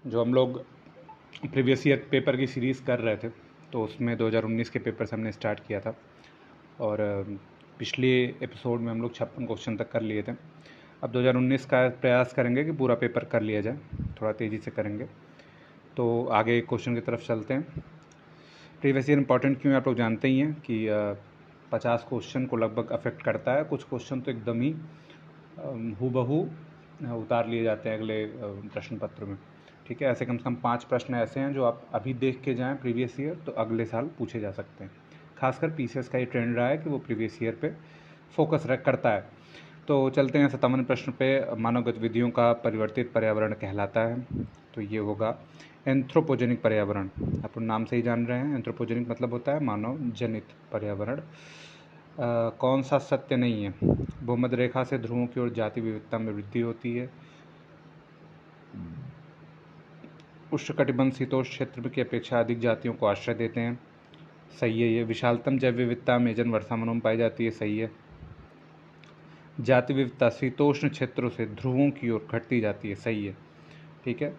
जो हम लोग प्रीवियस ईयर पेपर की सीरीज़ कर रहे थे, तो उसमें 2019 के पेपर से हमने स्टार्ट किया था और पिछले एपिसोड में हम लोग 56 क्वेश्चन तक कर लिए थे। अब 2019 का प्रयास करेंगे कि पूरा पेपर कर लिया जाए, थोड़ा तेज़ी से करेंगे। तो आगे क्वेश्चन की तरफ चलते हैं। प्रीवियस ईयर इंपॉर्टेंट क्यों, आप लोग जानते ही हैं कि 50 क्वेश्चन को लगभग अफेक्ट करता है। कुछ क्वेश्चन तो एकदम ही हूबहू उतार लिए जाते हैं अगले प्रश्न पत्र में, ठीक है। ऐसे कम से कम 5 प्रश्न ऐसे हैं जो आप अभी देख के जाएं प्रीवियस ईयर, तो अगले साल पूछे जा सकते हैं। खासकर पीसीएस का ये ट्रेंड रहा है कि वो प्रीवियस ईयर पे फोकस करता है। तो चलते हैं 57 प्रश्न पे। मानव गतिविधियों का परिवर्तित पर्यावरण कहलाता है, तो ये होगा एंथ्रोपोजेनिक पर्यावरण। आप नाम से ही जान रहे हैं, एंथ्रोपोजेनिक मतलब होता है मानव जनित पर्यावरण। कौन सा सत्य नहीं है? भूमध्य रेखा से ध्रुवों की ओर जाति विविधता में वृद्धि होती है। उष्णकटिबंध शीतोष्ण क्षेत्र की अपेक्षा अधिक जातियों को आश्रय देते हैं, सही है ये। विशालतम जैव विविधता अमेजन वर्षावनों में पाई जाती है, सही है। जाति विविधता शीतोष्ण क्षेत्रों से ध्रुवों की ओर घटती जाती है, सही है, ठीक है।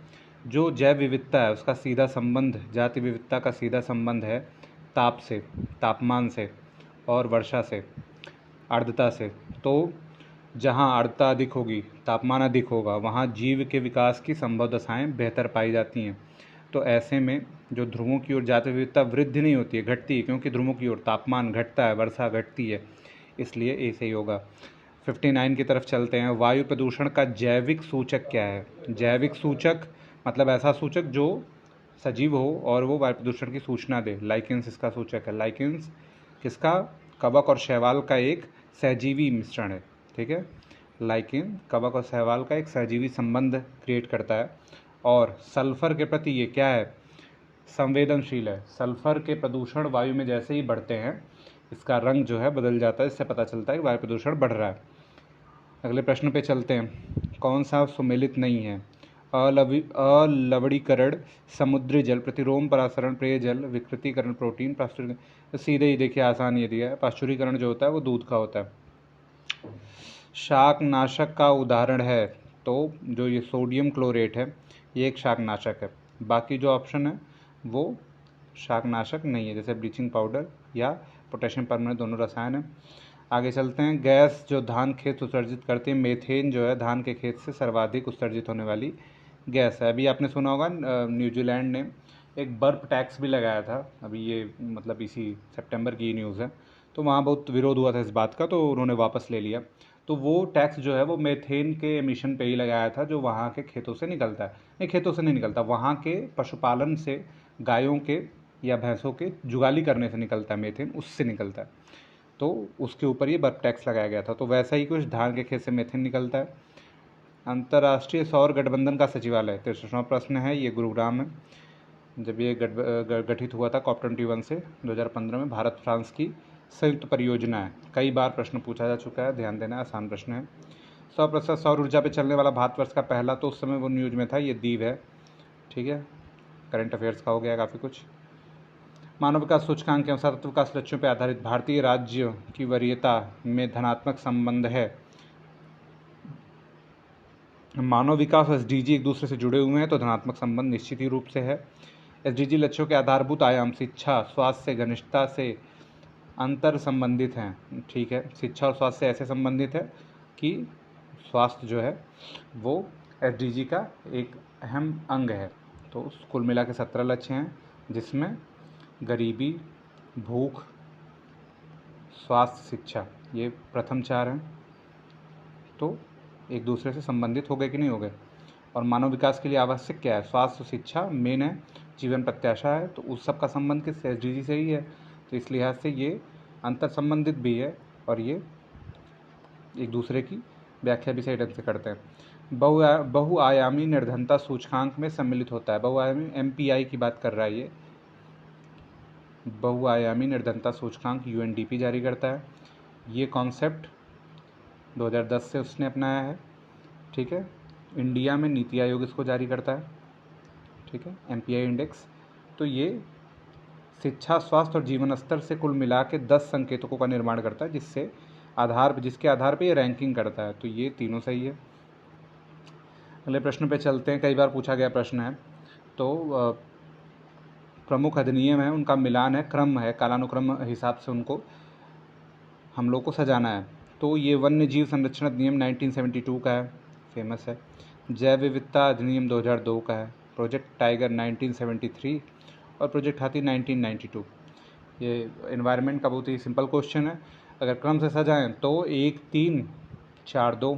जो जैव विविधता है उसका सीधा संबंध, जाति विविधता का सीधा संबंध है ताप से, तापमान से, और वर्षा से, आर्द्रता से। तो जहाँ आर्द्रता अधिक होगी, तापमान अधिक होगा, वहाँ जीव के विकास की संभव दशाएं बेहतर पाई जाती हैं। तो ऐसे में जो ध्रुवों की ओर जाति विविधता वृद्धि नहीं होती है, घटती है, क्योंकि ध्रुवों की ओर तापमान घटता है, वर्षा घटती है, इसलिए ए सही होगा। 59 की तरफ चलते हैं। वायु प्रदूषण का जैविक सूचक क्या है? जैविक सूचक मतलब ऐसा सूचक जो सजीव हो और वो वायु प्रदूषण की सूचना दे। लाइकेंस इसका सूचक है। लाइकेंस किसका? कवक और शैवाल का एक सहजीवी मिश्रण है, ठीक है। लाइकेन कवक और शैवाल का एक सहजीवी संबंध क्रिएट करता है। और सल्फर के प्रति ये क्या है? संवेदनशील है। सल्फर के प्रदूषण वायु में जैसे ही बढ़ते हैं, इसका रंग जो है बदल जाता है, इससे पता चलता है कि वायु प्रदूषण बढ़ रहा है। अगले प्रश्न पे चलते हैं। कौन सा सुमेलित नहीं है? अलवणीकरण, समुद्री जल, प्रतिलोम परासरण, पेयजल, विकृतीकरण, प्रोटीन, पाश्चुरीकरण। सीधे ही देखिए, आसान ये दिया है। पाश्चुरीकरण जो होता है वो दूध का होता है। शाकनाशक का उदाहरण है, तो जो ये सोडियम क्लोरेट है ये एक शाकनाशक है। बाकी जो ऑप्शन है वो शाकनाशक नहीं है, जैसे ब्लीचिंग पाउडर या पोटेशियम परमैंगनेट, दोनों रसायन है। आगे चलते हैं। गैस जो धान खेत उत्सर्जित करती है, मेथेन जो है धान के खेत से सर्वाधिक उत्सर्जित होने वाली गैस है। अभी आपने सुना होगा न्यूजीलैंड ने एक बर्फ टैक्स भी लगाया था, अभी ये मतलब इसी सितंबर की न्यूज़ है। तो वहाँ बहुत विरोध हुआ था इस बात का, तो उन्होंने वापस ले लिया। तो वो टैक्स जो है वो मेथेन के एमिशन पे ही लगाया था, जो वहाँ के खेतों से निकलता है। नहीं, खेतों से नहीं निकलता, वहाँ के पशुपालन से, गायों के या भैंसों के जुगाली करने से निकलता है मेथेन, उससे निकलता है। तो उसके ऊपर ये बर्फ टैक्स लगाया गया था। तो वैसा ही कुछ धान के खेत से मेथेन निकलता है। अंतर्राष्ट्रीय सौर गठबंधन का सचिवालय, 63वां प्रश्न है, ये गुरुग्राम है। जब ये गठित हुआ था COP21 से 2015 में, भारत फ्रांस की संयुक्त परियोजना है। कई बार प्रश्न पूछा जा चुका है, ध्यान देना, आसान प्रश्न है। 100% सौर ऊर्जा पर चलने वाला भारतवर्ष का पहला, तो उस समय वो न्यूज में था, ये द्वीप है, ठीक है। करंट अफेयर्स का हो गया काफ़ी कुछ। मानव विकास सूचकांक के अनुसार तत्व विकास लक्ष्यों पर आधारित भारतीय राज्य की वरीयता में धनात्मक संबंध है। मानव विकास और एसडीजी एक दूसरे से जुड़े हुए हैं, तो धनात्मक संबंध निश्चित ही रूप से है। एसडीजी लक्ष्यों के आधारभूत आयाम शिक्षा, स्वास्थ्य से, घनिष्ठता से अंतर संबंधित हैं, ठीक है। शिक्षा और स्वास्थ्य से ऐसे संबंधित है कि स्वास्थ्य जो है वो एसडीजी का एक अहम अंग है। तो कुल मिला के 17 लक्ष्य हैं, जिसमें गरीबी, भूख, स्वास्थ्य, शिक्षा, ये प्रथम 4 हैं। तो एक दूसरे से संबंधित हो गए कि नहीं हो गए? और मानव विकास के लिए आवश्यक क्या है? स्वास्थ्य, शिक्षा मेन है, जीवन प्रत्याशा है, तो उस सब का संबंध किस एसडीजी से ही है। तो इस लिहाज से ये अंतर संबंधित भी है और ये एक दूसरे की व्याख्या भी सही ढंग से करते हैं। बहुआयामी निर्धनता सूचकांक में सम्मिलित होता है। बहुआयामी एमपीआई की बात कर रहा है ये। बहुआयामी निर्धनता सूचकांक यूएनडीपी जारी करता है। ये कॉन्सेप्ट 2010 से उसने अपनाया है, ठीक है। इंडिया में नीति आयोग इसको जारी करता है, ठीक है, एमपीआई इंडेक्स। तो ये शिक्षा, स्वास्थ्य और जीवन स्तर से कुल मिला के 10 संकेतकों का निर्माण करता है, जिसके आधार पे ये रैंकिंग करता है। तो ये तीनों सही है। अगले प्रश्न पे चलते हैं। कई बार पूछा गया प्रश्न है, तो प्रमुख अधिनियम है उनका मिलान है, क्रम है, कालानुक्रम हिसाब से उनको हम लोग को सजाना है। तो ये वन्य जीव संरक्षण अधिनियम 1972 का है, फेमस है। जैव विविधता अधिनियम 2002 का है। प्रोजेक्ट टाइगर 1973 और प्रोजेक्ट हाथी 1992। ये एनवायरनमेंट का बहुत ही सिंपल क्वेश्चन है। अगर क्रम से सजाएं तो 1 3 4 2,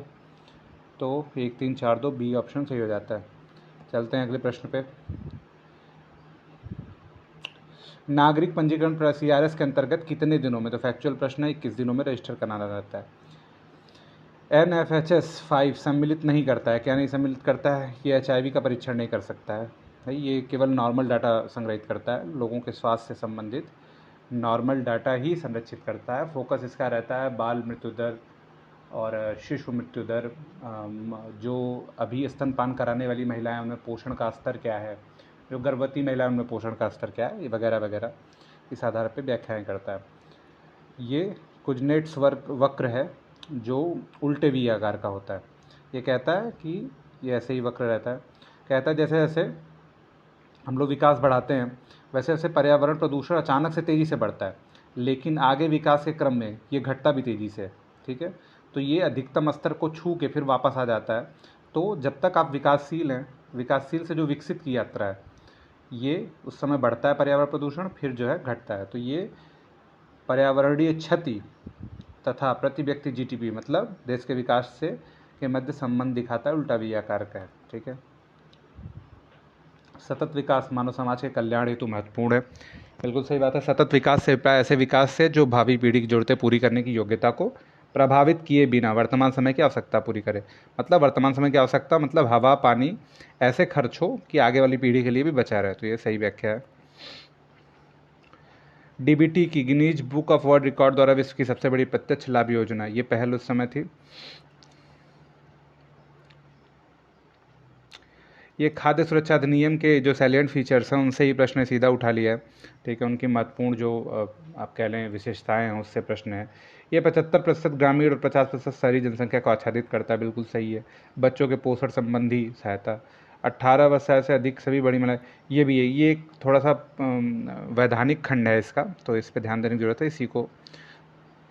तो 1 3 4 2 बी ऑप्शन सही हो जाता है। चलते हैं अगले प्रश्न पे। नागरिक पंजीकरण CRS के अंतर्गत कितने दिनों में, तो फैक्चुअल प्रश्न है, 21 दिनों में रजिस्टर कराना रहता है। NFHS 5 सम्मिलित नहीं करता है। क्या नहीं सम्मिलित करता है? ये HIV का परीक्षण नहीं कर सकता है, ये केवल नॉर्मल डाटा संग्रहित करता है, लोगों के स्वास्थ्य से संबंधित नॉर्मल डाटा ही संरक्षित करता है। फोकस इसका रहता है बाल मृत्यु दर और शिशु मृत्यु दर, जो अभी स्तनपान कराने वाली महिलाएं उनमें पोषण का स्तर क्या है, जो गर्भवती महिलाएं उनमें पोषण का स्तर क्या है, ये वगैरह वगैरह इस आधार पर व्याख्याएं करता है। ये कुजनेट्स वक्र है जो उल्टे वी आकार का होता है। ये कहता है कि ये ऐसे ही वक्र रहता है। कहता है जैसे जैसे हम लोग विकास बढ़ाते हैं वैसे वैसे पर्यावरण प्रदूषण अचानक से तेज़ी से बढ़ता है, लेकिन आगे विकास के क्रम में ये घटता भी तेज़ी से, ठीक है। तो ये अधिकतम स्तर को छू के फिर वापस आ जाता है। तो जब तक आप विकासशील हैं, विकासशील से जो विकसित की यात्रा है, ये उस समय बढ़ता है पर्यावरण प्रदूषण, फिर जो है घटता है। तो ये पर्यावरणीय क्षति तथा प्रति व्यक्ति GDP मतलब देश के विकास से के मध्य संबंध दिखाता है, उल्टा वी आकार का है, ठीक है। सतत विकास मानव समाज के कल्याण हेतु महत्वपूर्ण है। बिल्कुल सही बात है। सतत विकास से ऐसे विकास से जो भावी पीढ़ी की जरूरतें पूरी करने की योग्यता को प्रभावित किए बिना वर्तमान समय की आवश्यकता पूरी करे। मतलब वर्तमान समय की आवश्यकता मतलब हवा पानी ऐसे खर्च हो कि आगे वाली पीढ़ी के लिए भी बचा रहे। तो ये सही व्याख्या है। DBT की Guinness book of world record द्वारा विश्व की सबसे बड़ी प्रत्यक्ष लाभ योजना, ये पहल उस समय थी। ये खाद्य सुरक्षा अधिनियम के जो सैलिएंट फीचर्स हैं उनसे ही प्रश्न सीधा उठा लिया है, ठीक है। उनकी महत्वपूर्ण जो आप कह लें विशेषताएं हैं उससे प्रश्न है। ये 75% ग्रामीण और 50% शहरी जनसंख्या को आच्छादित करता है, बिल्कुल सही है। बच्चों के पोषण संबंधी सहायता, 18 वर्ष से अधिक सभी बड़ी महिलाएं, ये भी है। ये एक थोड़ा सा वैधानिक खंड है इसका, तो इस पर ध्यान देने की जरूरत है। इसी को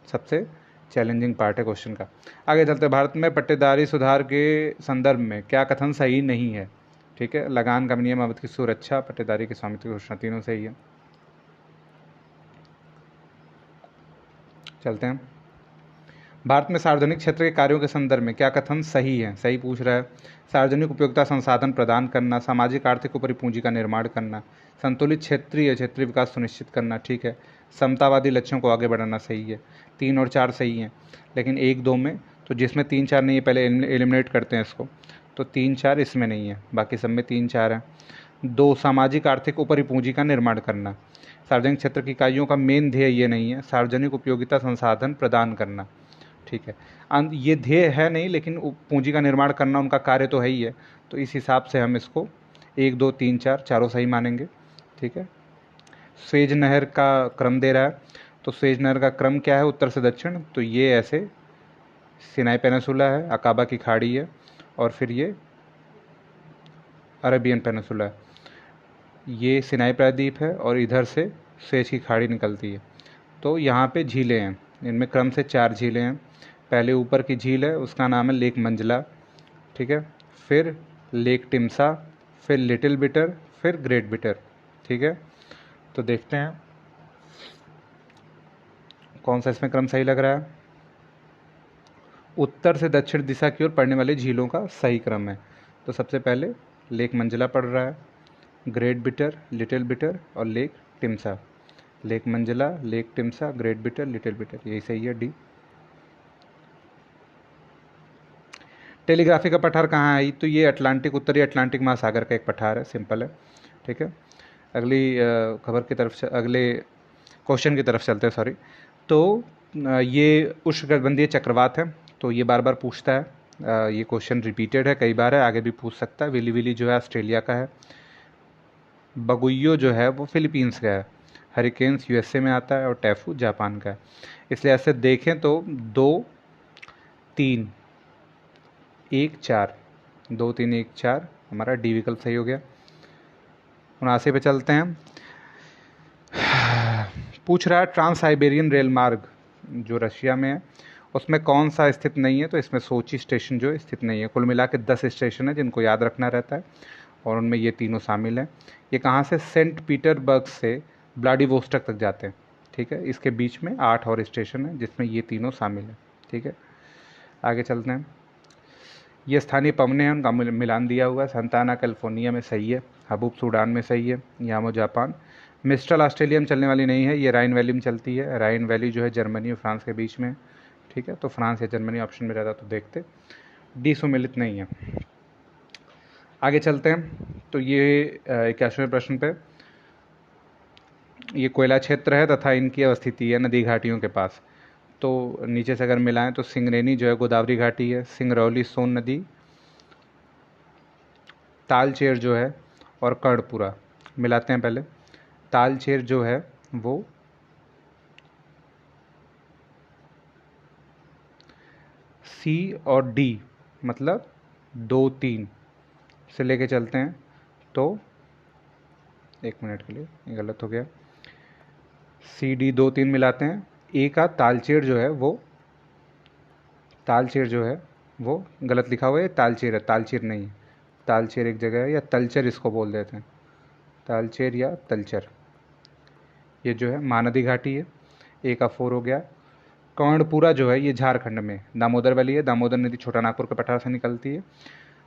सबसे चैलेंजिंग पार्ट है क्वेश्चन का। आगे चलते। भारत में पट्टेदारी सुधार के संदर्भ में क्या कथन सही नहीं है, ठीक है। लगान का नियम, अवधि की सुरक्षा, पट्टेदारी के स्वामित्व की घोषणा, तीनों सही है। चलते हैं। भारत में सार्वजनिक क्षेत्र के कार्यों के संदर्भ में क्या कथन सही है, सही पूछ रहा है। सार्वजनिक उपयोगिता संसाधन प्रदान करना, सामाजिक आर्थिक ऊपरी पूंजी का निर्माण करना, संतुलित क्षेत्रीय विकास सुनिश्चित करना, ठीक है। समतावादी लक्ष्यों को आगे बढ़ाना, सही है। 3 और 4 सही हैं, लेकिन 1 2 में, तो जिसमें 3 4 नहीं है पहले एलिमिनेट करते हैं इसको, तो 3 4 इसमें नहीं है, बाकी सब में 3 4 है। 2 सामाजिक आर्थिक ऊपरी पूंजी का निर्माण करना, सार्वजनिक क्षेत्र की इकाइयों का मेन ध्येय ये नहीं है, सार्वजनिक उपयोगिता संसाधन प्रदान करना, ठीक है। ये ध्येय है नहीं, लेकिन पूंजी का निर्माण करना उनका कार्य तो है ही है। तो इस हिसाब से हम इसको 1 2 3 4 चारों सही मानेंगे, ठीक है। स्वेज नहर का क्रम दे रहा है, तो स्वेज नहर का क्रम क्या है उत्तर से दक्षिण, तो ये ऐसे सिनाई पेनिसुला है, अकाबा की खाड़ी है, और फिर ये अरेबियन पेनिसुला है। ये सिनाई प्रायद्वीप है और इधर से स्वेज की खाड़ी निकलती है। तो यहाँ पे झीलें हैं, इनमें क्रम से 4 झीलें हैं। पहले ऊपर की झील है उसका नाम है लेक मंजला, ठीक है। फिर लेक टिम्सा, फिर लिटिल बिटर, फिर ग्रेट बिटर, ठीक है। तो देखते हैं कौन सा इसमें क्रम सही लग रहा है। उत्तर से दक्षिण दिशा की ओर पड़ने वाली झीलों का सही क्रम है। तो सबसे पहले लेक मंजला पड़ रहा है, ग्रेट बिटर, लिटिल बिटर और lake Timsah. Lake Manzala, lake Timsah, great bitter, little bitter, यही सही है, डी। टेलीग्राफी का पठार कहाँ है? तो ये अटलांटिक, उत्तरी अटलांटिक महासागर का एक पठार है, सिंपल है, ठीक है। अगली खबर की तरफ, अगले क्वेश्चन की तरफ चलते हैं, सॉरी। तो ये उष्णकटिबंधीय चक्रवात है, तो ये बार बार पूछता है, ये क्वेश्चन रिपीटेड है, कई बार है, आगे भी पूछ सकता है। विली विली जो है ऑस्ट्रेलिया का है, बगुइयो जो है वो फिलीपींस का है, हरिकेन्स USA में आता है और टैफू जापान का है। इसलिए ऐसे देखें तो 2 3 1 4, 2 3 1 4 हमारा डी विकल्प सही हो गया। 79 पे चलते हैं। पूछ रहा है ट्रांस साइबेरियन रेल मार्ग जो रशिया में है उसमें कौन सा स्थित नहीं है, तो इसमें सोची स्टेशन जो स्थित नहीं है। कुल मिला के 10 स्टेशन है जिनको याद रखना रहता है और उनमें ये तीनों शामिल हैं। ये कहाँ से, सेंट पीटरबर्ग से व्लादिवोस्टॉक तक जाते हैं, ठीक है। इसके बीच में 8 और स्टेशन है जिसमें ये तीनों शामिल हैं, ठीक है। आगे चलते हैं। ये स्थानीय पवने हैं, उनका मिलान दिया हुआ है। संताना कैलिफोर्निया में सही है, हबूब सूडान में सही है, यामो जापान। मिस्ट्रल ऑस्ट्रेलिया में चलने वाली नहीं है, ये राइन वैली में चलती है। राइन वैली जो है जर्मनी और फ्रांस के बीच में, ठीक है। तो फ्रांस या जर्मनी ऑप्शन में रहता तो देखते। डी सुमेलित नहीं है। आगे चलते हैं। तो ये 81वें प्रश्न पे, ये कोयला क्षेत्र है तथा इनकी अवस्थिति है नदी घाटियों के पास। तो नीचे से अगर मिलाएं तो सिंगरेनी जो है गोदावरी घाटी है, सिंगरौली सोन नदी, तालचेर जो है और कर्णपुरा। मिलाते हैं पहले। तालचेर जो है वो सी और डी मतलब 2-3 से लेके चलते हैं। तो एक मिनट के लिए, ये गलत हो गया। सी डी 2-3 मिलाते हैं। ए का तालचेर जो है वो, तालचेर जो है वो गलत लिखा हुआ है, तालचेर है, तालचेर नहीं है। तालचेर एक जगह है, या तलचर इसको बोल देते हैं, तालचेर या तलचर। ये जो है महानदी घाटी है। ए का 4 हो गया। कर्णपुरा जो है ये झारखंड में दामोदर वैली है। दामोदर नदी छोटा नागपुर के पठार से निकलती है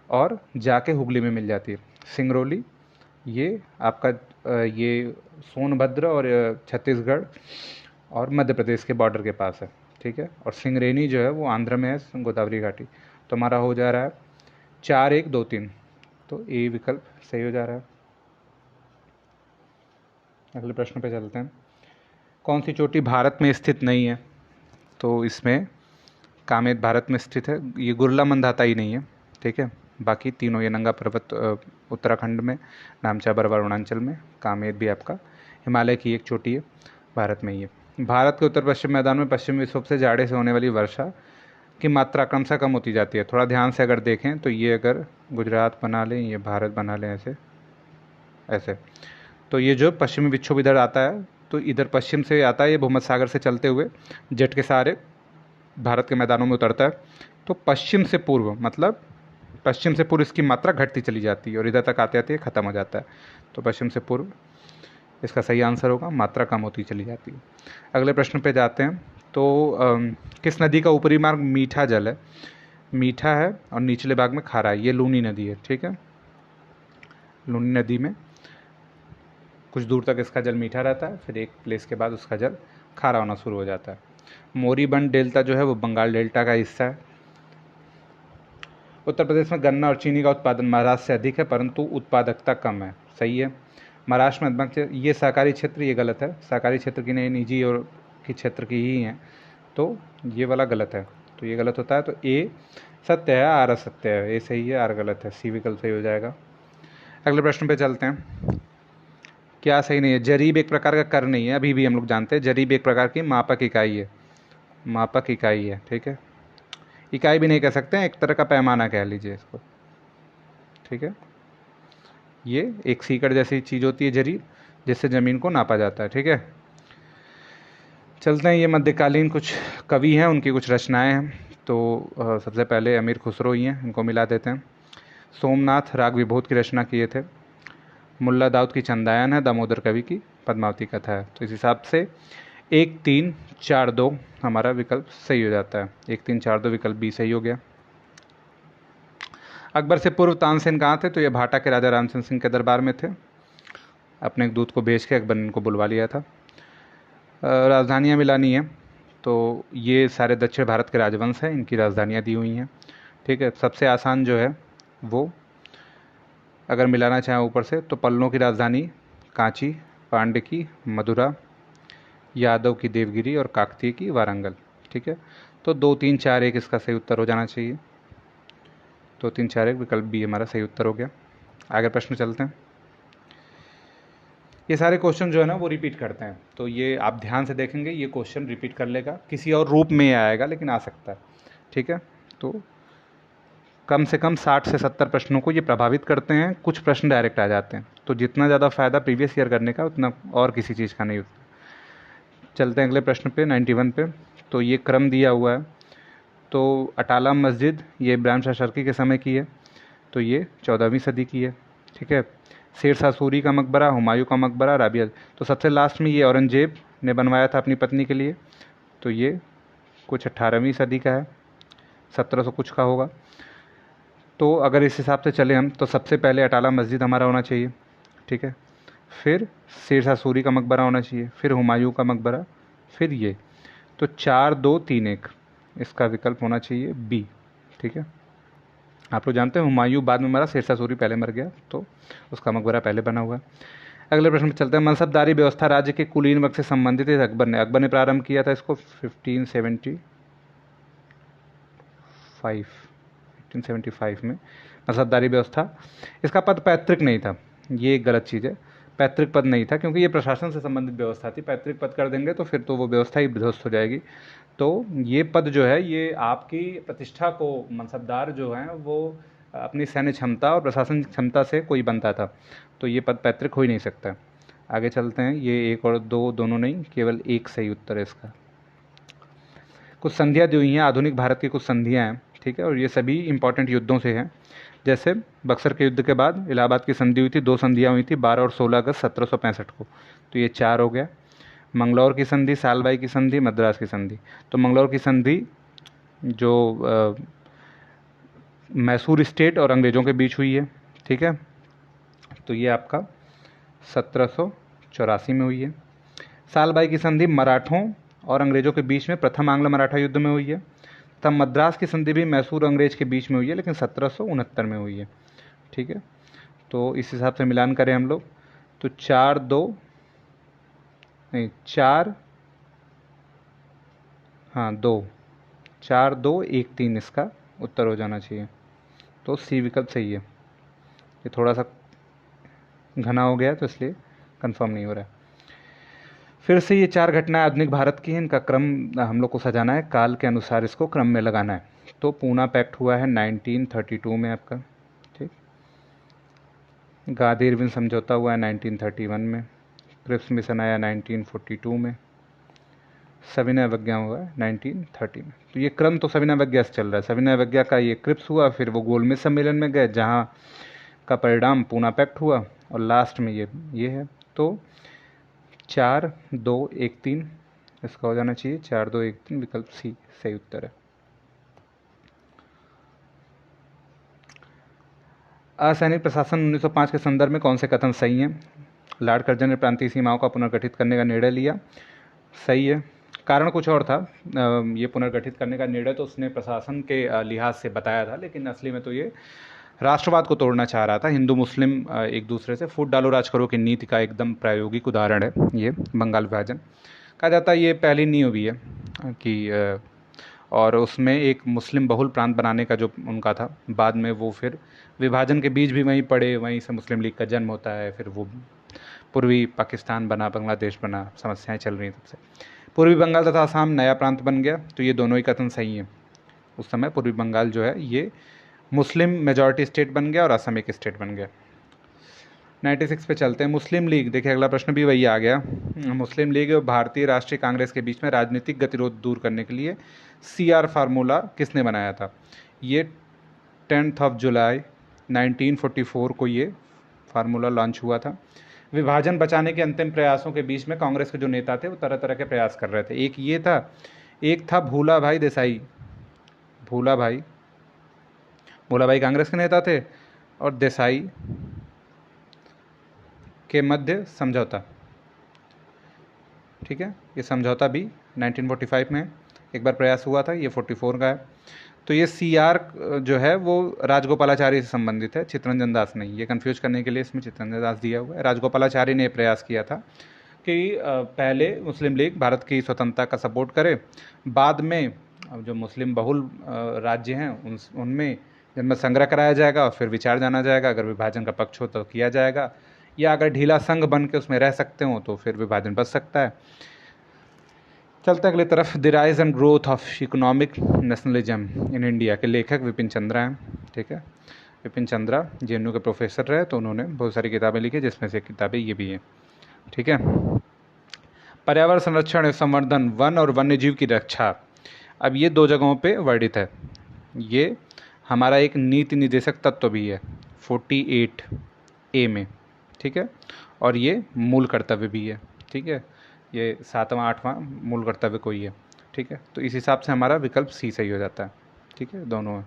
और जाके हुगली में मिल जाती है। सिंगरौली ये आपका ये सोनभद्र और छत्तीसगढ़ और मध्य प्रदेश के बॉर्डर के पास है, ठीक है। और सिंगरेनी जो है वो आंध्र में है, गोदावरी घाटी। तो हमारा हो जा रहा है 4-1-2-3, तो ए विकल्प सही हो जा रहा है। अगले प्रश्न पे चलते हैं। कौन सी चोटी भारत में स्थित नहीं है, तो इसमें कामेत भारत में स्थित है। ये गुरला मंदाता ही नहीं है, ठीक है। बाकी तीनों, ये नंगा पर्वत उत्तराखंड में, नामचा बरवा अरुणाचल में, कामेत भी आपका हिमालय की एक चोटी है, भारत में ही है। भारत के उत्तर पश्चिम मैदान में पश्चिमी विक्षोभ से जाड़े से होने वाली वर्षा की मात्रा क्रमशः कम होती जाती है। थोड़ा ध्यान से अगर देखें तो ये अगर गुजरात बना लें, ये भारत बना लें, ऐसे ऐसे, तो ये जो पश्चिमी विक्षोभ इधर आता है, तो इधर पश्चिम से आता है, ये भूमध्य सागर से चलते हुए जेट के सहारे भारत के मैदानों में उतरता है। तो पश्चिम से पूर्व मतलब पश्चिम से पूर्व इसकी मात्रा घटती चली जाती है और इधर तक आते आते ख़त्म हो जाता है। तो पश्चिम से पूर्व इसका सही आंसर होगा, मात्रा कम होती चली जाती है। अगले प्रश्न पे जाते हैं। तो किस नदी का ऊपरी मार्ग मीठा जल है, मीठा है और निचले भाग में खारा है। ये लूनी नदी है, ठीक है। लूनी नदी में कुछ दूर तक इसका जल मीठा रहता है, फिर एक प्लेस के बाद उसका जल खारा होना शुरू हो जाता है। मोरीबंद डेल्टा जो है वो बंगाल डेल्टा का हिस्सा है। उत्तर प्रदेश में गन्ना और चीनी का उत्पादन महाराष्ट्र से अधिक है परंतु उत्पादकता कम है, सही है। महाराष्ट्र में ये सहकारी क्षेत्र, ये गलत है। सहकारी क्षेत्र की नहीं, निजी और की क्षेत्र की ही हैं, तो ये वाला गलत है, तो ये गलत होता है। तो ए सत्य है, आर असत्य है। ए सही है, आर गलत है, सी विकल्प सही हो जाएगा। अगले प्रश्न पे चलते हैं। क्या सही नहीं है, जरीब एक प्रकार का कर नहीं है, अभी भी हम लोग जानते हैं। जरीब एक प्रकार की मापक इकाई है, मापक इकाई है, ठीक है। इकाई भी नहीं कह सकते हैं, एक तरह का पैमाना कह लीजिए इसको, ठीक है। ये एक सीकड़ जैसी चीज़ होती है जरीब, जिससे ज़मीन को नापा जाता है, ठीक है। चलते हैं। ये मध्यकालीन कुछ कवि हैं, उनकी कुछ रचनाएं हैं। तो सबसे पहले अमीर खुसरो ही हैं, इनको मिला देते हैं। सोमनाथ राग विभूत की रचना किए थे। मुल्ला दाऊद की चंदायन है। दामोदर कवि की पद्मावती कथा है। तो इस हिसाब से 1-3-4-2 हमारा विकल्प सही हो जाता है। 1-3-4-2 विकल्प बी सही हो गया। अकबर से पूर्व तानसेन कहाँ थे, तो ये भाटा के राजा रामचंद्र सिंह के दरबार में थे। अपने एक दूत को भेज के अकबर ने इनको बुलवा लिया था। राजधानियाँ मिलानी है, तो ये सारे दक्षिण भारत के राजवंश हैं, इनकी राजधानियाँ दी हुई हैं, ठीक है। सबसे आसान जो है वो अगर मिलाना चाहें ऊपर से, तो पल्लवों की राजधानी कांची, पांड्य की मदुरा, यादव की देवगिरी और काकतीय की वारंगल, ठीक है। तो 2-3-4-1 इसका सही उत्तर हो जाना चाहिए। 2-3-4-1 विकल्प बी हमारा सही उत्तर हो गया। आगे प्रश्न चलते हैं। ये सारे क्वेश्चन जो है ना वो रिपीट करते हैं, तो ये आप ध्यान से देखेंगे, ये क्वेश्चन रिपीट कर लेगा, किसी और रूप में आएगा लेकिन आ सकता है, ठीक है। तो कम से कम 60 से 70 प्रश्नों को ये प्रभावित करते हैं, कुछ प्रश्न डायरेक्ट आ जाते हैं। तो जितना ज़्यादा फ़ायदा प्रीवियस ईयर करने का उतना और किसी चीज़ का नहीं होता। चलते हैं अगले प्रश्न पे 91 पे। तो ये क्रम दिया हुआ है। तो अटाला मस्जिद ये इब्राहिम शाह शर्की के समय की है, तो ये 14वीं सदी की है। ठीक है। शेर शाह सूरी का मकबरा, हुमायूं का मकबरा, राबिया। तो सबसे लास्ट में ये औरंगजेब ने बनवाया था अपनी पत्नी के लिए, तो ये कुछ 18वीं सदी का है, 1700 कुछ का होगा। तो अगर इस हिसाब से चले हम तो सबसे पहले अटाला मस्जिद हमारा होना चाहिए। ठीक है। फिर शेर शाह सूरी का मकबरा होना चाहिए, फिर हुमायूं का मकबरा, फिर ये। तो 4 2 3 1 इसका विकल्प होना चाहिए बी। ठीक है। आप लोग जानते हैं हुमायूं बाद में मरा, शेर शाह सूरी पहले मर गया, तो उसका मकबरा पहले बना हुआ है। अगले प्रश्न में चलते हैं। मनसबदारी व्यवस्था राज्य के कुलीन वर्ग से संबंधित है। अकबर ने प्रारंभ किया था इसको 1575 में मनसबदारी व्यवस्था। इसका पद पैतृक नहीं था, ये एक गलत चीज़ है। पैतृक पद नहीं था क्योंकि ये प्रशासन से संबंधित व्यवस्था थी। पैतृक पद कर देंगे तो फिर तो वो व्यवस्था ही ध्वस्त हो जाएगी। तो ये पद जो है ये आपकी प्रतिष्ठा को, मनसबदार जो हैं वो अपनी सैन्य क्षमता और प्रशासन क्षमता से कोई बनता था, तो ये पद पैतृक हो ही नहीं सकता। आगे चलते हैं। ये 1 और 2 दोनों नहीं, केवल एक सही उत्तर है इसका। कुछ संधियाँ दी हुई हैं, आधुनिक भारत की कुछ संधियाँ हैं। ठीक है। और ये सभी इंपॉर्टेंट युद्धों से हैं। जैसे बक्सर के युद्ध के बाद इलाहाबाद की संधि हुई थी, 2 संधियाँ हुई थी 12 और 16 अगस्त 1765 को, तो ये 4 हो गया। मंगलौर की संधि, सालबाई की संधि, मद्रास की संधि। तो मंगलौर की संधि जो मैसूर स्टेट और अंग्रेज़ों के बीच हुई है। ठीक है। तो ये आपका 1784 में हुई है। सालबाई की संधि मराठों और अंग्रेज़ों के बीच में प्रथम आंग्ल मराठा युद्ध में हुई है। तब मद्रास की संधि भी मैसूर अंग्रेज के बीच में हुई है, लेकिन 1769 में हुई है। ठीक है। तो इस हिसाब से मिलान करें हम लोग तो 4 2 नहीं 4 हाँ 2 4 2 1 3 इसका उत्तर हो जाना चाहिए। तो सी विकल्प सही है। ये थोड़ा सा घना हो गया तो इसलिए कंफर्म नहीं हो रहा है। फिर से ये 4 घटनाएं आधुनिक भारत की हैं, इनका क्रम हम लोग को सजाना है, काल के अनुसार इसको क्रम में लगाना है। तो पूना पैक्ट हुआ है 1932 में आपका। ठीक। गांधी इरविन समझौता हुआ है 1931 में। क्रिप्स मिशन आया 1942 में। सविनय अवज्ञा हुआ है 1930 में। तो ये क्रम तो सविनय अवज्ञा से चल रहा है। सविनय अवज्ञा का ये क्रिप्स हुआ, फिर वो गोलमेज सम्मेलन में गए जहाँ का परिणाम पूना पैक्ट हुआ, और लास्ट में ये है। तो 4 2 1 3 इसका हो जाना चाहिए। 4 2 1 3 विकल्प सी सही उत्तर है। असैनिक प्रशासन 1905 के संदर्भ में कौन से कथन सही हैं? लॉर्ड कर्जन ने प्रांतीय सीमाओं का पुनर्गठित करने का निर्णय लिया, सही है। कारण कुछ और था। ये पुनर्गठित करने का निर्णय तो उसने प्रशासन के लिहाज से बताया था, लेकिन असली में तो ये राष्ट्रवाद को तोड़ना चाह रहा था। हिंदू मुस्लिम एक दूसरे से फूट डालो राज करो की नीति का एकदम प्रायोगिक उदाहरण है ये बंगाल विभाजन। कहा जाता है ये पहली नींव भी है कि और उसमें एक मुस्लिम बहुल प्रांत बनाने का जो उनका था, बाद में वो फिर विभाजन के बीज भी वहीं पड़े, वहीं से मुस्लिम लीग का जन्म होता है, फिर वो पूर्वी पाकिस्तान बना, बांग्लादेश बना, समस्याएं चल रही तब से। पूर्वी बंगाल तथा असम नया प्रांत बन गया, तो ये दोनों ही कथन सही हैं। उस समय पूर्वी बंगाल जो है ये मुस्लिम मेजॉरिटी स्टेट बन गया और असम एक स्टेट बन गया। 96 पे चलते हैं। मुस्लिम लीग, देखिए अगला प्रश्न भी वही आ गया। मुस्लिम लीग और भारतीय राष्ट्रीय कांग्रेस के बीच में राजनीतिक गतिरोध दूर करने के लिए CR फार्मूला किसने बनाया था? ये 10 जुलाई 1944 को ये फार्मूला लॉन्च हुआ था। विभाजन बचाने के अंतिम प्रयासों के बीच में कांग्रेस के जो नेता थे वो तरह तरह के प्रयास कर रहे थे। एक ये था, एक था भूला भाई देसाई। भूला भाई कांग्रेस के नेता थे, और देसाई के मध्य समझौता। ठीक है। ये समझौता भी 1945 में एक बार प्रयास हुआ था, ये 44 का है। तो ये CR जो है वो राजगोपालाचारी से संबंधित है, चित्तरंजन दास नहीं। ये कंफ्यूज करने के लिए इसमें चित्तरंजन दास दिया हुआ है। राजगोपालाचारी ने प्रयास किया था कि पहले मुस्लिम लीग भारत की स्वतंत्रता का सपोर्ट करे, बाद में जो मुस्लिम बहुल राज्य हैं उनमें जनमत संग्रह कराया जाएगा और फिर विचार जाना जाएगा। अगर विभाजन का पक्ष हो तो किया जाएगा, या अगर ढीला संघ बन के उसमें रह सकते हो तो फिर विभाजन बच सकता है। चलते हैं अगली तरफ। The rise and growth of economic nationalism in India के लेखक विपिन चंद्रा हैं। ठीक है, विपिन चंद्रा जेएनयू के प्रोफेसर रहे, तो उन्होंने बहुत सारी किताबें लिखी, जिसमें से किताबें ये भी हैं। ठीक है, पर्यावरण संरक्षण एवं संवर्धन, वन और वन्यजीव की रक्षा, अब ये 2 जगहों पे वर्णित है। ये हमारा एक नीति निर्देशक तत्व भी है 48A में। ठीक है, और ये मूल कर्तव्य भी है। ठीक है, ये 7वां 8वां मूल कर्तव्य को ही है। ठीक है, तो इस हिसाब से हमारा विकल्प सी सही हो जाता है। ठीक है, दोनों है।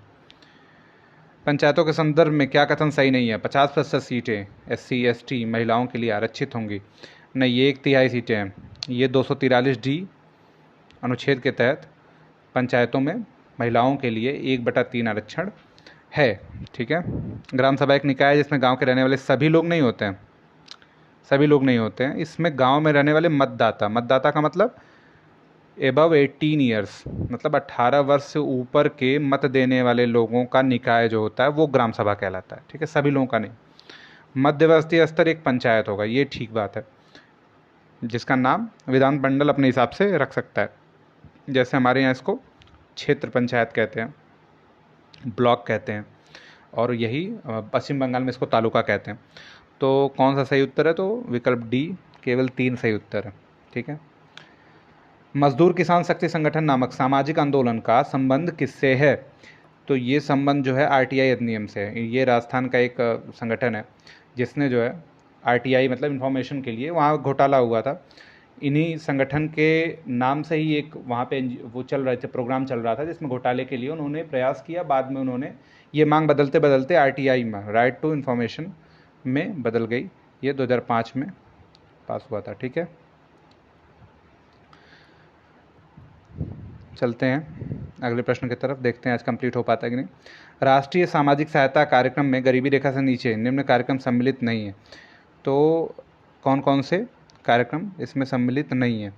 पंचायतों के संदर्भ में क्या कथन सही नहीं है? 50% सीटें SC ST महिलाओं के लिए आरक्षित होंगी। नहीं, ये 1/3 सीटें हैं। ये 243D अनुच्छेद के तहत पंचायतों में महिलाओं के लिए 1/3 आरक्षण है। ठीक है, ग्राम सभा एक निकाय है जिसमें गांव के रहने वाले सभी लोग नहीं होते हैं, सभी लोग नहीं होते हैं। इसमें गांव में रहने वाले मतदाता, मतदाता का मतलब एबव 18 ईयर्स, मतलब 18 वर्ष से ऊपर के मत देने वाले लोगों का निकाय जो होता है वो ग्राम सभा कहलाता है। ठीक है, सभी लोगों का नहीं। मध्यवर्ती स्तर एक पंचायत होगा, ये ठीक बात है, जिसका नाम विधान मंडल अपने हिसाब से रख सकता है। जैसे हमारे यहाँ इसको क्षेत्र पंचायत कहते हैं, ब्लॉक कहते हैं, और यही पश्चिम बंगाल में इसको तालुका कहते हैं। तो कौन सा सही उत्तर है? तो विकल्प डी, केवल 3 सही उत्तर है। ठीक है, मजदूर किसान शक्ति संगठन नामक सामाजिक आंदोलन का संबंध किससे है? तो ये संबंध जो है RTI अधिनियम से है। ये राजस्थान का एक संगठन है जिसने जो है RTI मतलब इंफॉर्मेशन के लिए वहाँ घोटाला हुआ था। इन्हीं संगठन के नाम से ही एक वहाँ पे वो चल रहे थे, प्रोग्राम चल रहा था जिसमें घोटाले के लिए उन्होंने प्रयास किया। बाद में उन्होंने ये मांग बदलते बदलते RTI में, राइट टू इन्फॉर्मेशन में बदल गई। ये 2005 में पास हुआ था। ठीक है, चलते हैं अगले प्रश्न की तरफ, देखते हैं आज कंप्लीट हो पाता है कि नहीं। राष्ट्रीय सामाजिक सहायता कार्यक्रम में गरीबी रेखा से नीचे निम्न कार्यक्रम सम्मिलित नहीं है। तो कौन कौन से कार्यक्रम इसमें सम्मिलित नहीं है?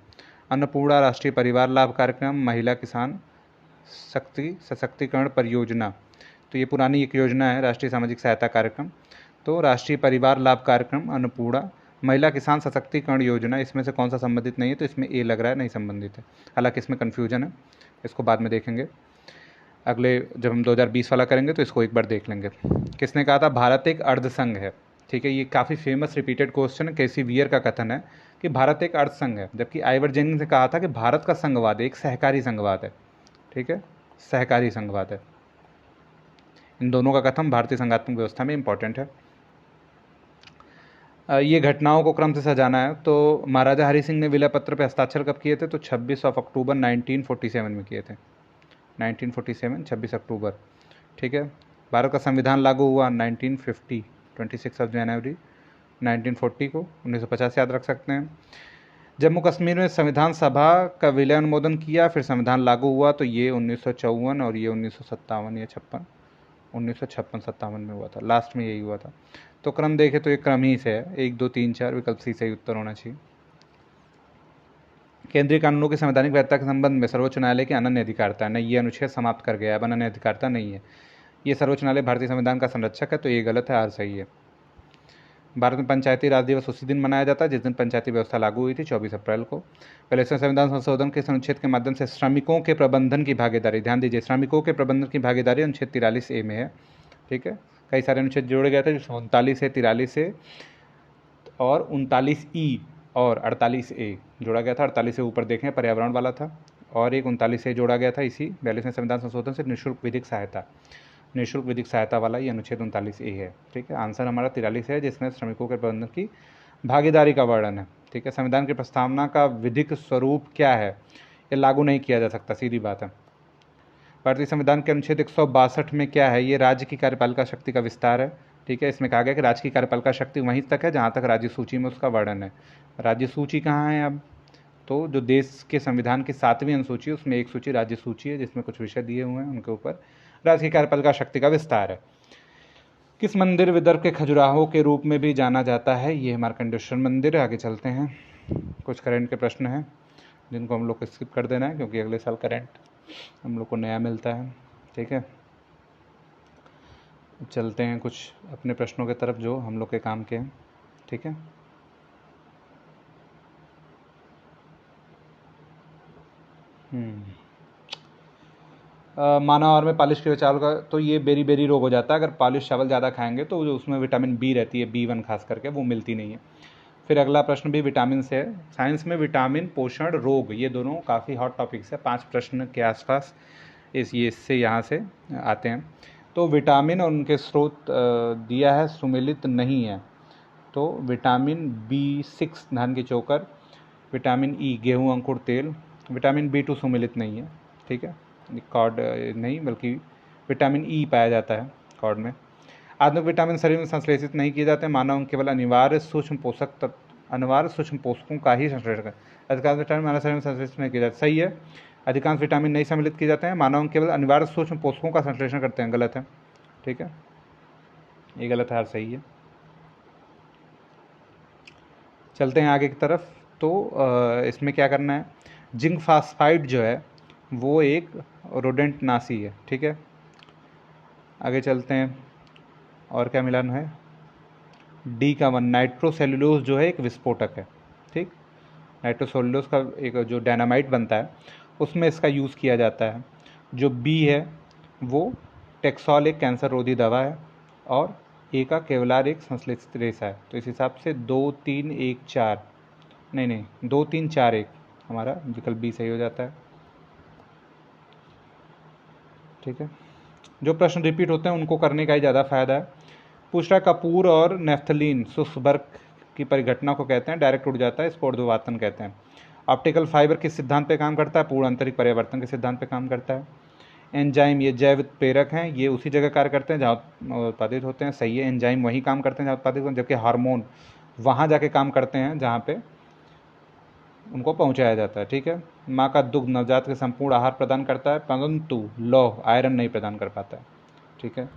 अन्नपूर्णा राष्ट्रीय परिवार लाभ कार्यक्रम, महिला किसान शक्ति सशक्तिकरण परियोजना, तो ये पुरानी एक योजना है राष्ट्रीय सामाजिक सहायता कार्यक्रम। तो राष्ट्रीय परिवार लाभ कार्यक्रम, अन्नपूर्णा, महिला किसान सशक्तिकरण योजना, इसमें से कौन सा संबंधित नहीं है? तो इसमें ए लग रहा है नहीं संबंधित है, हालांकि इसमें कन्फ्यूजन है, इसको बाद में देखेंगे। अगले जब हम 2020 वाला करेंगे तो इसको एक बार देख लेंगे। किसने कहा था भारत एक अर्धसंघ है? ठीक है, ये काफ़ी फेमस रिपीटेड क्वेश्चन है। केसी वियर का कथन है कि भारत एक अर्धसंघ है, जबकि आइवर जेनिंग्स ने कहा था कि भारत का संघवाद एक सहकारी संघवाद है। ठीक है, सहकारी संघवाद है। इन दोनों का कथन भारतीय संघात्मक व्यवस्था में इंपॉर्टेंट है। ये घटनाओं को क्रम से सजाना है। तो महाराजा हरि सिंह ने विलय पत्र पर हस्ताक्षर कब किए थे? तो 26 अक्टूबर 1947 में किए थे। 1947 26 अक्टूबर। ठीक है, भारत का संविधान लागू हुआ 1950, 26 जनवरी 1940 को। 1950 याद रख सकते हैं। जम्मू कश्मीर में संविधान सभा का विलय अनुमोदन किया, फिर संविधान लागू हुआ, तो ये 1954 और ये 1957 या 56, 1956-57 में हुआ था, लास्ट में यही हुआ था। तो क्रम देखें तो एक क्रम ही से है, 1 2 3 4, विकल्प सी सही उत्तर होना चाहिए। केंद्रीय कानूनों की संवैधानिक वैधता के संबंध में सर्वोच्च न्यायालय की अनन्य अधिकारता है। नहीं, ये अनुच्छेद समाप्त कर गया है, अब अनन्य अधिकारता नहीं है। ये सर्वोच्च न्यायालय भारतीय संविधान का संरक्षक है, तो ये गलत है, आर सही है। भारत में पंचायती राज दिवस उसी दिन मनाया जाता है जिस दिन पंचायती व्यवस्था लागू हुई थी, 24 अप्रैल को। पहले से संविधान संशोधन के अनुच्छेद के माध्यम से श्रमिकों के प्रबंधन की भागीदारी, ध्यान दीजिए, श्रमिकों के प्रबंधन की भागीदारी अनुच्छेद 43A में है। ठीक है, कई सारे अनुच्छेद जोड़े गए थे, जो 39 है, 43 है और 39E और 48A जोड़ा गया था। 48 से ऊपर देखें पर्यावरण वाला था, और एक 39A जोड़ा गया था इसी 42वें संविधान संशोधन से, निःशुल्क विधिक सहायता, निःशुल्क विधिक सहायता वाला ये अनुच्छेद 39A है। ठीक है, आंसर हमारा 43 है, जिसमें श्रमिकों के प्रबंधन की भागीदारी का वर्णन है। ठीक है, संविधान की प्रस्तावना का विधिक स्वरूप क्या है? ये लागू नहीं किया जा सकता, सीधी बात है। भारतीय संविधान के अनुच्छेद 162 में क्या है? ये राज्य की कार्यपालिका शक्ति का विस्तार है। ठीक है, इसमें कहा गया कि राज्य की कार्यपालिका शक्ति वहीं तक है जहाँ तक राज्य सूची में उसका वर्णन है। राज्य सूची कहाँ है अब? तो जो देश के संविधान की 7वीं अनुसूची है उसमें एक सूची राज्य सूची है, जिसमें कुछ विषय दिए हुए हैं, उनके ऊपर राज्य की कार्यपालिका शक्ति का विस्तार है। किस मंदिर विदर्भ के खजुराहो के रूप में भी जाना जाता है? ये मार्कंडेश्वर मंदिर है। आगे चलते हैं, कुछ करंट के प्रश्न हैं जिनको हम लोग को स्किप कर देना है, क्योंकि अगले साल करंट हम लोग को नया मिलता है। ठीक है, चलते हैं कुछ अपने प्रश्नों की तरफ जो हम लोग के काम के हैं। ठीक है, मानव आहार में पॉलिश के चावल का तो ये बेरी बेरी रोग हो जाता है। अगर पॉलिश चावल ज़्यादा खाएंगे तो जो उसमें विटामिन बी रहती है, B1 खास करके, वो मिलती नहीं है। फिर अगला प्रश्न भी विटामिन से है। साइंस में विटामिन, पोषण, रोग, ये दोनों काफ़ी हॉट टॉपिक्स है। 5 प्रश्न के आसपास इससे यहाँ से आते हैं। तो विटामिन और उनके स्रोत दिया है, सुमेलित नहीं है। तो विटामिन B6 धान की चोकर, विटामिन ई गेहूं अंकुर तेल, विटामिन B2 सुमेलित नहीं है, ठीक है, कॉड नहीं बल्कि विटामिन ई पाया जाता है कॉड में। आधुनिक विटामिन शरीर में संश्लेषित नहीं किए जाते हैं। मानव केवल अनिवार्य सूक्ष्म पोषकों का ही संश्लेषण कर, अधिकांश विटामिन मानव शरीर में संश्लेषित नहीं किए जाते। सही है, अधिकांश विटामिन नहीं सम्मिलित किए जाते हैं। मानव केवल अनिवार्य सूक्ष्म पोषकों का संश्लेषण करते हैं। गलत है, ठीक है, ये गलत है, सही है। चलते हैं आगे की तरफ। तो इसमें क्या करना है, जिंक फास्फाइड जो है वो एक रोडेंट नासी है, ठीक है। आगे चलते हैं, और क्या मिलान है, D1 नाइट्रोसेल्यूलोज जो है एक विस्फोटक है, ठीक। नाइट्रोसेल्यूलोज का एक जो डायनामाइट बनता है उसमें इसका यूज़ किया जाता है। जो B है वो टेक्सॉल एक कैंसर रोधी दवा है, और A का केवलार एक संश्लेषित रेशा है। तो इस हिसाब से 2 3 1 4 नहीं 2 3 4 1 हमारा विकल्प B सही हो जाता है, ठीक है। जो प्रश्न रिपीट होते हैं उनको करने का ही ज़्यादा फायदा है। पूछ रहा है कपूर और नेफ्थलीन शुष्क की परिघटना को कहते हैं, डायरेक्ट उड़ जाता है, इसको ऊर्ध्ववातन कहते हैं। ऑप्टिकल फाइबर किस सिद्धांत पे काम करता है, पूर्ण आंतरिक परिवर्तन के सिद्धांत पे काम करता है। एंजाइम ये जैव उत्प्रेरक हैं, ये उसी जगह कार्य करते हैं जहाँ उत्पादित होते हैं। सही है, एंजाइम वहीं काम करते हैं जहाँ उत्पादित होते हैं, जबकि हार्मोन वहाँ जाके काम करते हैं जहाँ पे उनको पहुँचाया जाता है, ठीक है। माँ का दुग्ध नवजात के संपूर्ण आहार प्रदान करता है, परंतु लौह आयरन नहीं प्रदान कर पाता है, ठीक है।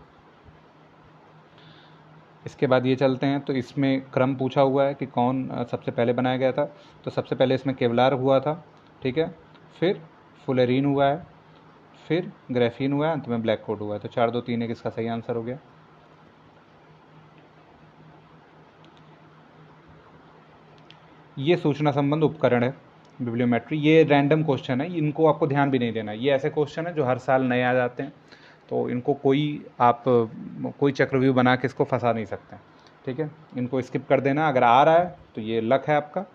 इसके बाद ये चलते हैं, तो इसमें क्रम पूछा हुआ है कि कौन सबसे पहले बनाया गया था। तो सबसे पहले इसमें केवलार हुआ था, ठीक है, फिर फुलेरीन हुआ है, फिर ग्रेफीन हुआ है, अंत में ब्लैक कोड हुआ है। तो 4 2 3 1 इसका सही आंसर हो गया। ये सूचना संबंध उपकरण है, बिब्लियोमेट्री। ये रैंडम क्वेश्चन है, इनको आपको ध्यान भी नहीं देना। ये ऐसे क्वेश्चन है जो हर साल नए आ जाते हैं, तो इनको कोई चक्रव्यूह बना के इसको फंसा नहीं सकते, ठीक है। इनको स्किप कर देना। अगर आ रहा है तो ये लक है आपका,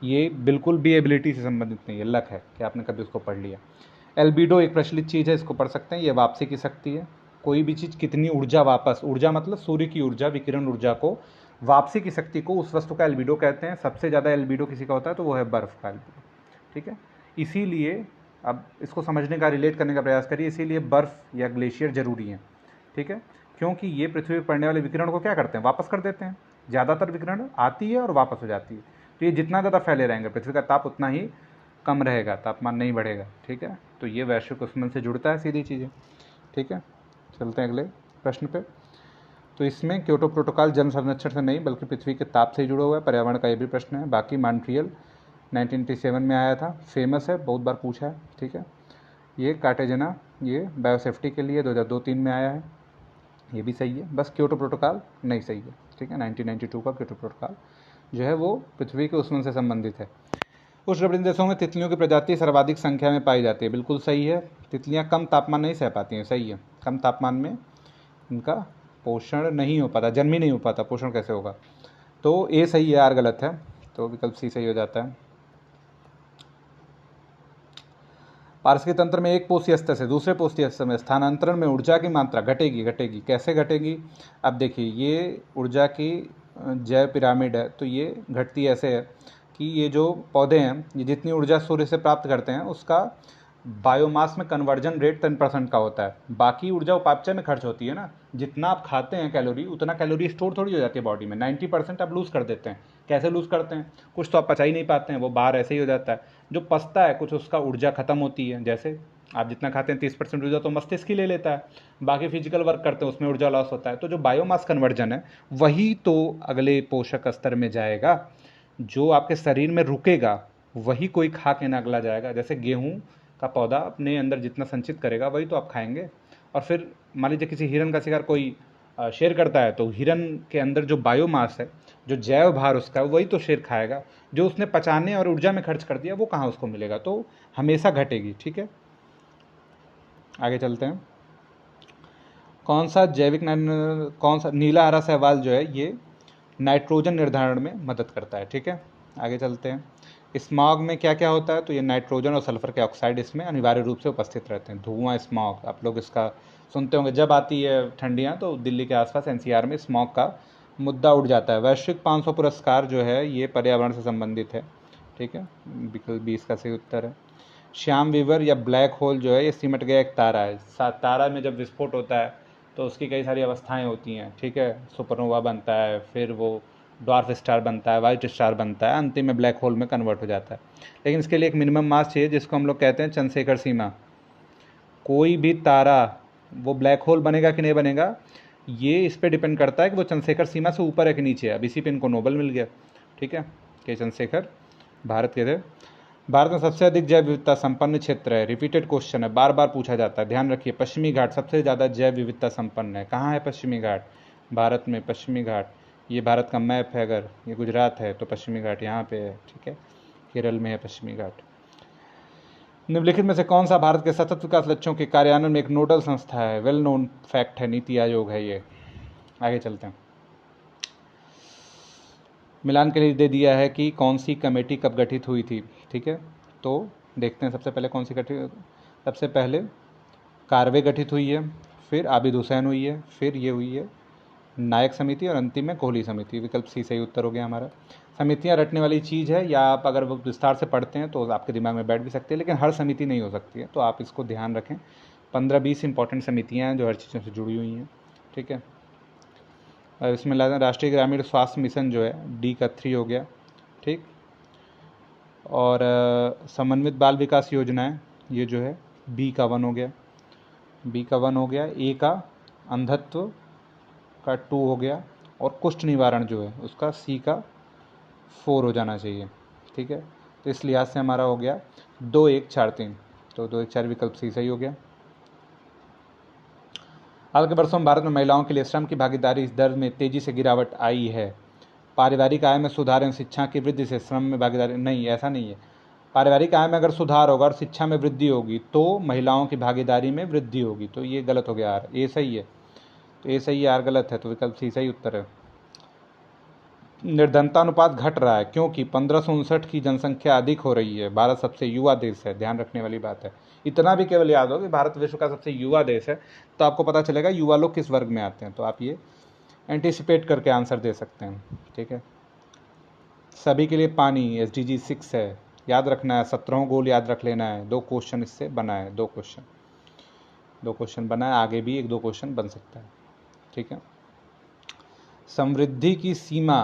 ये बिल्कुल भी एबिलिटी से संबंधित नहीं है, लक है कि आपने कभी उसको पढ़ लिया। एल्बिडो एक प्रचलित चीज़ है, इसको पढ़ सकते हैं। ये वापसी की शक्ति है। कोई भी चीज़ कितनी ऊर्जा वापस, ऊर्जा मतलब सूर्य की ऊर्जा, विकिरण ऊर्जा को वापसी की शक्ति को, उस वस्तु का एल्बिडो कहते हैं। सबसे ज़्यादा एल्बिडो किसी का होता है तो वो है बर्फ़ का एल्बिडो, ठीक है। इसीलिए अब इसको समझने का, रिलेट करने का प्रयास करिए। इसीलिए बर्फ़ या ग्लेशियर ज़रूरी है, ठीक है, क्योंकि ये पृथ्वी पर पड़ने वाले विकिरण को क्या करते हैं, वापस कर देते हैं। ज़्यादातर विकिरण आती है और वापस हो जाती है, तो ये जितना ज़्यादा फैले रहेंगे पृथ्वी का ताप उतना ही कम रहेगा, तापमान नहीं बढ़ेगा, ठीक है। तो ये वैश्विक उष्णन से जुड़ता है, सीधी चीज़ें, ठीक है। चलते हैं अगले प्रश्न पे। तो इसमें क्योटो प्रोटोकॉल जल संरक्षण से नहीं बल्कि पृथ्वी के ताप से जुड़ा हुआ है। पर्यावरण का ये भी प्रश्न है। बाकी मॉन्ट्रियल 1987 में आया था, फेमस है, बहुत बार पूछा है, ठीक है। ये कार्टेजना, ये बायोसेफ्टी के लिए 2002-3 में आया है, ये भी सही है। बस क्योटो प्रोटोकॉल नहीं सही है, ठीक है। 1992 का क्योटो प्रोटोकॉल जो है वो पृथ्वी के उष्णन से संबंधित है। उष्णकटिबंधीय देशों में तितलियों की प्रजाति सर्वाधिक संख्या में पाई जाती है, बिल्कुल सही है। तितलियां कम तापमान नहीं सह पाती हैं, सही है। कम तापमान में इनका पोषण नहीं हो पाता, जन्म ही नहीं हो पाता, पोषण कैसे होगा। तो ए सही है, आर गलत है, तो विकल्प सी सही हो जाता है। पारस्किक तंत्र में एक पोषी स्तर से दूसरे पोषी स्तर में स्थानांतरण में ऊर्जा की मात्रा घटेगी। कैसे घटेगी, अब देखिए, ये ऊर्जा की जैव पिरामिड है, तो ये घटती ऐसे है कि ये जो पौधे हैं, ये जितनी ऊर्जा सूर्य से प्राप्त करते हैं उसका बायोमास में कन्वर्जन रेट 10% का होता है। बाकी ऊर्जा उपापचय में खर्च होती है ना, जितना आप खाते हैं कैलोरी, उतना कैलोरी स्टोर थोड़ी हो जाती है बॉडी में। 90% आप लूज़ कर देते हैं। कैसे लूज़ करते हैं, कुछ तो आप पचा ही नहीं पाते हैं, वो बाहर ऐसे ही हो जाता है। जो पचता है कुछ, उसका ऊर्जा खत्म होती है। जैसे आप जितना खाते हैं 30% ऊर्जा तो मस्तिष्क ही ले लेता है, बाकी फिजिकल वर्क करते हैं उसमें ऊर्जा लॉस होता है। तो जो बायोमास कन्वर्जन है वही तो अगले पोषक स्तर में जाएगा, जो आपके शरीर में रुकेगा वही कोई खा के ना अगला जाएगा। जैसे गेहूँ का पौधा अपने अंदर जितना संचित करेगा वही तो आप खाएंगे। और फिर मान लीजिए किसी हिरन का शिकार कोई शेयर करता है, तो हिरन के अंदर जो बायोमास है, जो जैव भार उसका है, वही तो शेर खाएगा। जो उसने पचाने और ऊर्जा में खर्च कर दिया वो कहाँ उसको मिलेगा, तो हमेशा घटेगी। ठीक है, आगे चलते हैं। कौन सा कौन सा नीला हरा शैवाल जो है ये नाइट्रोजन निर्धारण में मदद करता है। ठीक है, आगे चलते हैं। स्मॉग में क्या क्या होता है, तो ये नाइट्रोजन और सल्फर के ऑक्साइड इसमें अनिवार्य रूप से उपस्थित रहते हैं। धुआं, स्मॉग, आप लोग इसका सुनते होंगे जब आती है ठंडियाँ, तो दिल्ली के आसपास एनसीआर में स्मॉग का मुद्दा उठ जाता है। वैश्विक 500 पुरस्कार जो है ये पर्यावरण से संबंधित है। ठीक है, विकल्प 20 का सही उत्तर है। श्याम वीवर या ब्लैक होल जो है ये सिमट गया एक तारा है। तारा में जब विस्फोट होता है तो उसकी कई सारी अवस्थाएं होती हैं। ठीक है, सुपरनोवा बनता है, फिर वो ड्वार्फ स्टार बनता है, वाइट स्टार बनता है, अंतिम में ब्लैक होल में कन्वर्ट हो जाता है। लेकिन इसके लिए एक मिनिमम मास चाहिए जिसको हम लोग कहते हैं चंद्रशेखर सीमा। कोई भी तारा वो ब्लैक होल बनेगा कि नहीं बनेगा, ये इस पर डिपेंड करता है कि वो चंद्रशेखर सीमा से ऊपर है कि नीचे है। अब इसी पे इनको नोबेल मिल गया। ठीक है, के चंद्रशेखर भारत के थे। भारत में सबसे अधिक जैव विविधता संपन्न क्षेत्र है। रिपीटेड क्वेश्चन है, बार बार पूछा जाता है, ध्यान रखिए। पश्चिमी घाट सबसे ज़्यादा जैव विविधता संपन्न है। कहाँ है पश्चिमी घाट? भारत में पश्चिमी घाट, ये भारत का मैप है। अगर ये गुजरात है तो पश्चिमी घाट यहाँ पे है। ठीक है, केरल में है पश्चिमी घाट। निम्नलिखित में से कौन सा भारत के सतत विकास लक्ष्यों के कार्यान्वयन में एक नोडल संस्था है? वेल नोन फैक्ट है, नीति आयोग है ये। आगे चलते हैं। मिलान के लिए दे दिया है कि कौन सी कमेटी कब गठित हुई थी। ठीक है, तो देखते हैं सबसे पहले कौन सी गठित। सबसे पहले कार्वे गठित हुई है, फिर आबिद हुसैन हुई है, फिर ये हुई है नायक समिति, और अंतिम में कोहली समिति। विकल्प सी सही उत्तर हो गया हमारा। समितियां रटने वाली चीज़ है, या आप अगर वो विस्तार से पढ़ते हैं तो आपके दिमाग में बैठ भी सकती है, लेकिन हर समिति नहीं हो सकती है, तो आप इसको ध्यान रखें। 15-20 इंपॉर्टेंट समितियाँ हैं जो हर चीज़ों से जुड़ी हुई हैं। ठीक है, इसमें राष्ट्रीय ग्रामीण स्वास्थ्य मिशन जो है डी का 3 हो गया। ठीक, और समन्वित बाल विकास योजनाएं ये जो है बी का 1 हो गया। बी का 1 हो गया। ए का अंधत्व का 2 हो गया, और कुष्ठ निवारण जो है उसका सी का 4 हो जाना चाहिए। ठीक है, तो इस लिहाज से हमारा हो गया 2-1-4-3, तो 2-1-4 विकल्प सी सही हो गया। हाल के वर्षों में भारत में महिलाओं के लिए श्रम की भागीदारी दर में तेजी से गिरावट आई है। पारिवारिक आय में सुधार एवं शिक्षा की वृद्धि से श्रम में भागीदारी, नहीं, ऐसा नहीं है। पारिवारिक आय में अगर सुधार होगा और शिक्षा में वृद्धि होगी तो महिलाओं की भागीदारी में वृद्धि होगी, तो ये गलत हो गया। आर ए सही है, तो ए सही है, आर गलत है, तो विकल्प सी सही उत्तर है। निर्धनता अनुपात घट रहा है क्योंकि 1559 की जनसंख्या अधिक हो रही है। भारत सबसे युवा देश है, ध्यान रखने वाली बात है। इतना भी केवल याद हो कि भारत विश्व का सबसे युवा देश है, तो आपको पता चलेगा युवा लोग किस वर्ग में आते हैं, तो आप ये एंटिसिपेट करके आंसर दे सकते हैं। ठीक है, सभी के लिए पानी SDG 6 है, याद रखना है। 17 गोल याद रख लेना है। 2 क्वेश्चन इससे बना है, 2 क्वेश्चन बना है, आगे भी 1-2 क्वेश्चन बन सकता है। ठीक है, समृद्धि की सीमा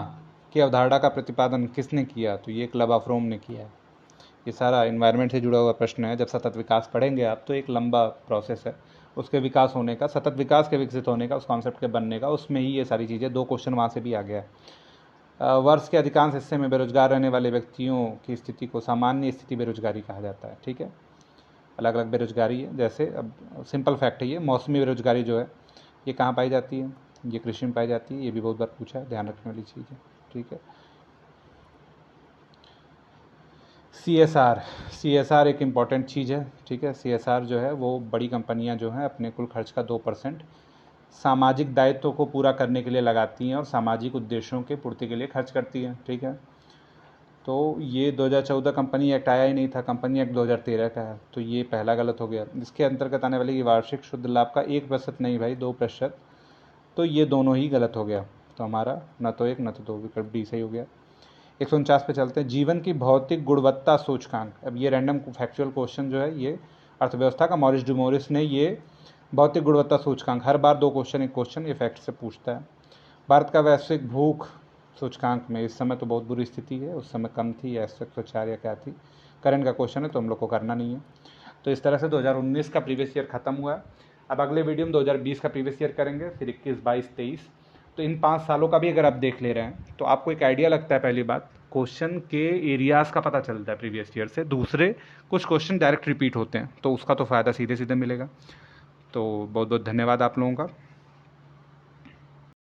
की अवधारणा का प्रतिपादन किसने किया? तो ये क्लब ऑफ रोम ने किया है। ये सारा इन्वायरमेंट से जुड़ा हुआ प्रश्न है। जब सतत विकास पढ़ेंगे आप तो एक लंबा प्रोसेस है उसके विकास होने का, सतत विकास के विकसित होने का, उस कॉन्सेप्ट के बनने का, उसमें ही ये सारी चीज़ें। 2 क्वेश्चन वहाँ से भी आ गया है। वर्ष के अधिकांश हिस्से में बेरोजगार रहने वाले व्यक्तियों की स्थिति को सामान्य स्थिति बेरोजगारी कहा जाता है। ठीक है, अलग अलग बेरोजगारी है। जैसे अब सिंपल फैक्ट है, ये मौसमी बेरोजगारी जो है ये कहाँ पाई जाती है? ये कृषि में पाई जाती है। ये भी बहुत बार पूछा है, ध्यान रखने वाली चीज़ है। ठीक है, CSR एक इम्पॉर्टेंट चीज़ है। ठीक है, CSR जो है वो बड़ी कंपनियां जो हैं अपने कुल खर्च का 2% सामाजिक दायित्व को पूरा करने के लिए लगाती हैं और सामाजिक उद्देश्यों के पूर्ति के लिए खर्च करती हैं। ठीक है, तो ये 2014 कंपनी एक्ट आया ही नहीं था, कंपनी एक्ट 2013 का है, तो ये पहला गलत हो गया। इसके अंतर्गत आने वाली वार्षिक शुद्ध लाभ का 1% नहीं भाई, 2%, तो ये दोनों ही गलत हो गया। तो हमारा न तो 1 न तो 2, विकल्प डी सही हो गया। 149 पे चलते हैं। जीवन की भौतिक गुणवत्ता सूचकांक। अब ये रैंडम फैक्चुअल क्वेश्चन जो है ये अर्थव्यवस्था का मॉरिस डुमोरिस ने ये भौतिक गुणवत्ता सूचकांक हर बार 2 क्वेश्चन, एक क्वेश्चन ये फैक्ट से पूछता है। भारत का वैश्विक भूख सूचकांक में इस समय तो बहुत बुरी स्थिति है, उस समय कम थी या 104 या क्या थी, करंट का क्वेश्चन है तो हम लोग को करना नहीं है। तो इस तरह से 2019 का प्रीवियस ईयर खत्म हुआ। अब अगले वीडियो में 2020 का प्रीवियस ईयर करेंगे, फिर 21, 22, 23। तो इन 5 सालों का भी अगर आप देख ले रहे हैं तो आपको एक आइडिया लगता है। पहली बात, क्वेश्चन के एरियाज़ का पता चलता है प्रीवियस ईयर से। दूसरे, कुछ क्वेश्चन डायरेक्ट रिपीट होते हैं तो उसका तो फ़ायदा सीधे सीधे मिलेगा। तो बहुत बहुत धन्यवाद आप लोगों का।